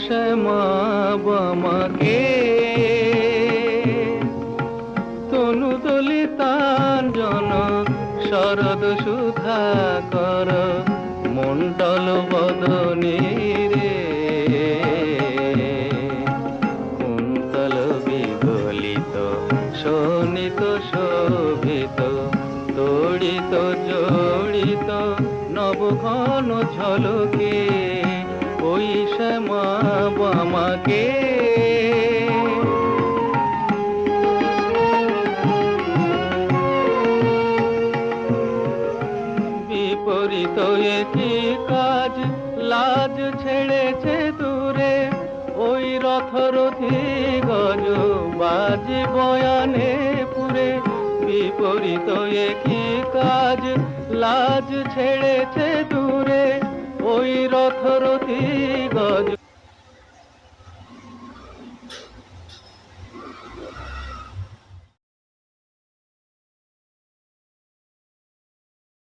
শ্যামা বামাকে তনু দলিতাঞ্জন শরদ সুধাকর মণ্ডল বদনী রে কুন্তল বিগলিত শোণিত শোভিত তড়িত জড়িত নবঘন ঝলকে ওই শ্যামা বামাকে বিপরীত একই কাজ লাজ ছেড়েছে দূরে ওই রথরথী গজ বাজি বয়ানে পুরে বিপরীত একই কাজ লাজ ছেড়েছে দূরে ওই রথরথী গজ